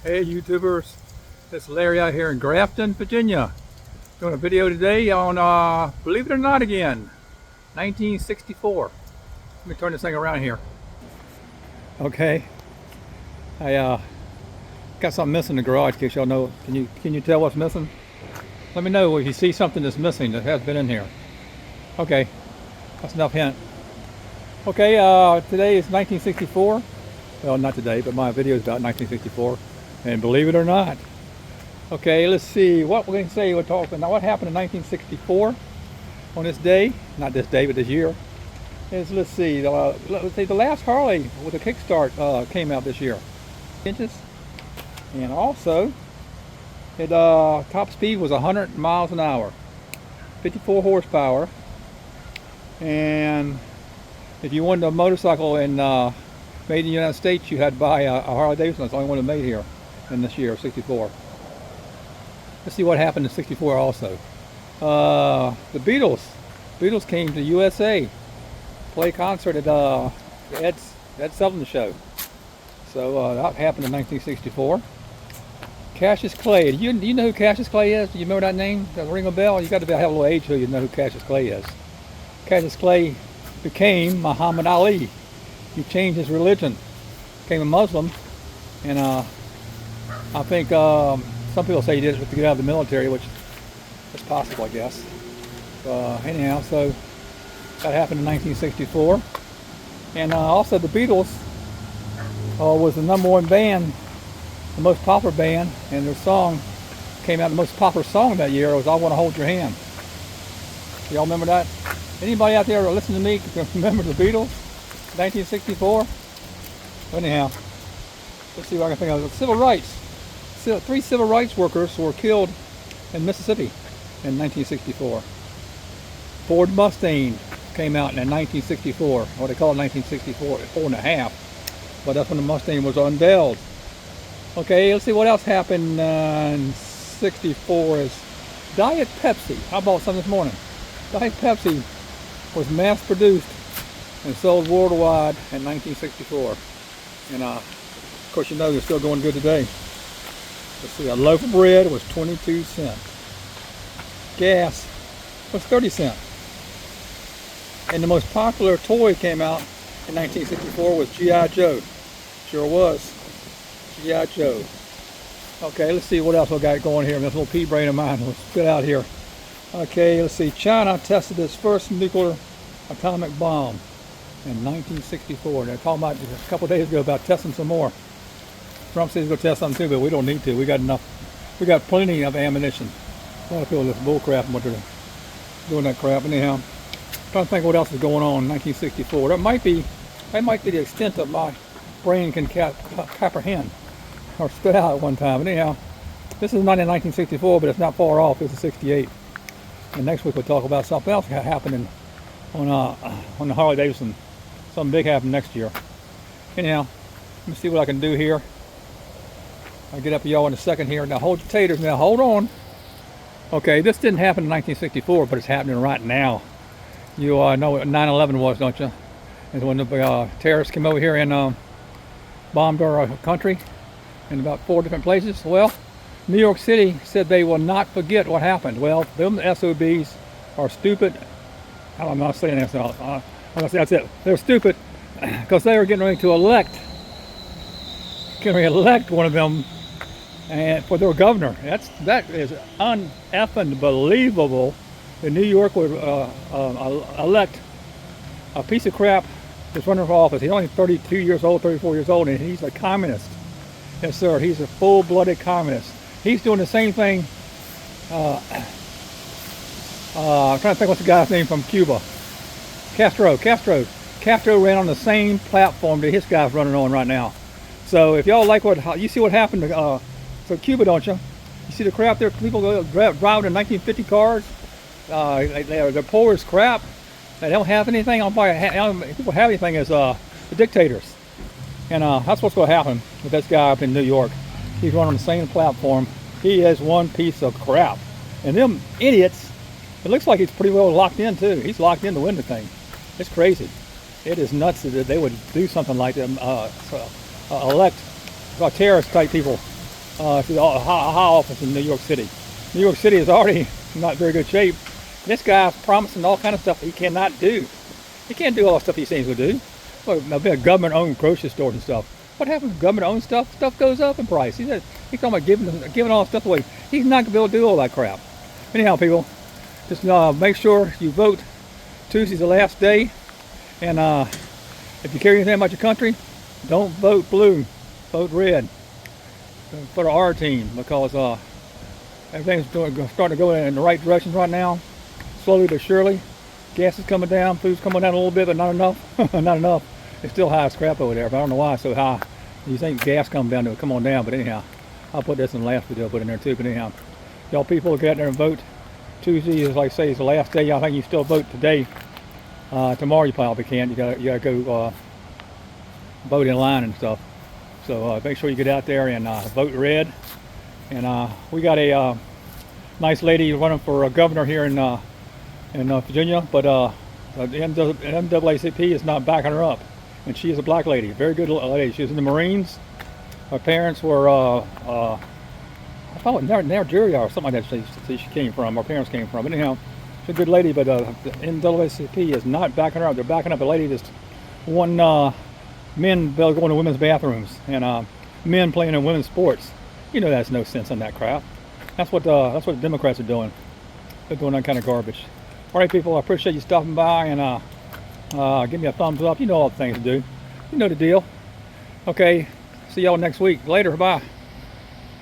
Hey YouTubers, it's Larry out here in Grafton, Virginia. Doing a video today on, believe it or not again, 1964. Let me turn this thing around here. Okay, I got something missing in the garage in case y'all know. Can you tell what's missing? Let me know if you see something that's missing that has been in here. Okay, that's enough hint. Okay, today is 1964. Well, not today, but my video is about 1964. And believe it or not, okay, let's see what we're going to say. We're talking now. What happened in 1964 on this day? Not this day, but this year. Is let's see the last Harley with a kickstart came out this year. Inches, and also it top speed was 100 miles an hour, 54 horsepower. And if you wanted a motorcycle in made in the United States, you had to buy a Harley-Davidson. That's the only one made here in this year, 64. Let's see what happened in 64 also. The Beatles came to USA, play concert at Ed Sullivan show. So that happened in 1964. Cassius Clay. Do you know who Cassius Clay is? Do you remember that name? Does it ring a bell? You got to have a little age so you know who Cassius Clay is. Cassius Clay became Muhammad Ali. He changed his religion, became a Muslim, and I think some people say he did it to get out of the military, which is possible, I guess. Anyhow, so that happened in 1964. And also the Beatles was the #1 band, the most popular band, and their song came out. The most popular song that year was "I Want to Hold Your Hand." Y'all remember that? Anybody out there listening to me can remember the Beatles, 1964? Anyhow, let's see what I can think of. Civil rights. 3 civil rights workers were killed in Mississippi in 1964. Ford Mustang came out in 1964. What they call it 1964, 4.5. But that's when the Mustang was unveiled. Okay, let's see what else happened in 64 is Diet Pepsi. I bought some this morning. Diet Pepsi was mass produced and sold worldwide in 1964. And of course, you know they're still going good today. Let's see, a loaf of bread was 22 cents. Gas was 30 cents. And the most popular toy came out in 1964 was G.I. Joe. Sure was. G.I. Joe. Okay, let's see what else we got going here. This little pea brain of mine was spit out here. Okay, let's see. China tested its first nuclear atomic bomb in 1964. They're talking about a couple of days ago about testing some more. Trump says he's going to test something too, but we don't need to. We got enough. We got plenty of ammunition. A lot of people just bull crap and what they're doing that crap. Anyhow, I'm trying to think what else is going on in 1964. That might be the extent of my brain can comprehend or spit out at one time. But anyhow, this is not in 1964, but it's not far off. This is 68. And next week we'll talk about something else happening on the Harley-Davidson. Something big happened next year. Anyhow, let me see what I can do here. I'll get up to y'all in a second here. Now hold your taters. Now hold on. Okay, this didn't happen in 1964, but it's happening right now. You know what 9/11 was, don't you? It's when the terrorists came over here and bombed our country in about 4 different places. Well, New York City said they will not forget what happened. Well, them SOBs are stupid. I'm not saying that. That's it. They're stupid because they were getting ready to elect one of them and for their governor. That is un-effing believable. that New York would elect a piece of crap that's running for office. He's only 32 years old, 34 years old, and he's a communist. Yes, sir. He's a full-blooded communist. He's doing the same thing. I'm trying to think what's the guy's name from Cuba. Castro ran on the same platform that his guy's running on right now. So if y'all like what you see what happened to Cuba, don't you? You see the crap there. People driving in 1950 cars. They're poor as crap. They don't have anything. People have anything as the dictators. And that's what's going to happen with this guy up in New York. He's running on the same platform. He is one piece of crap. And them idiots, it looks like he's pretty well locked in too. He's locked in to win the thing. It's crazy. It is nuts that they would do something like that, elect terrorist type people It's a high office in New York City. New York City is already not very good shape. This guy's promising all kind of stuff he cannot do. He can't do all the stuff he seems to do. Well, there'll be a government-owned grocery stores and stuff. What happens when government-owned stuff? Stuff goes up in price. He's talking about giving all the stuff away. He's not going to be able to do all that crap. Anyhow, people, just make sure you vote. Tuesday's the last day. And if you care anything about your country, don't vote blue. Vote red. For the R team, because everything's starting to go in the right direction right now. Slowly but surely. Gas is coming down, food's coming down a little bit, but not enough. Not enough. It's still high as crap over there, but I don't know why it's so high. You think gas comes down, it'll come on down, but anyhow, I'll put this in the last video, I'll put in there too, but anyhow. Y'all people get out there and vote. Tuesday is, like I say, is the last day. I think you still vote today. Tomorrow you probably can't. You gotta go vote in line and stuff. So make sure you get out there and vote red. And we got a nice lady running for governor here in Virginia, but the NAACP is not backing her up. And she is a black lady, very good lady. She was in the Marines. Her parents were, I thought Nigeria or something like that she came from, her parents came from. But anyhow, she's a good lady, but the NAACP is not backing her up. They're backing up a lady that's won men going to women's bathrooms and men playing in women's sports. You know that's no sense in that crap. That's what the Democrats are doing. They're doing that kind of garbage. All right, people, I appreciate you stopping by and give me a thumbs up. You know all the things to do. You know the deal. Okay, see y'all next week. Later, bye.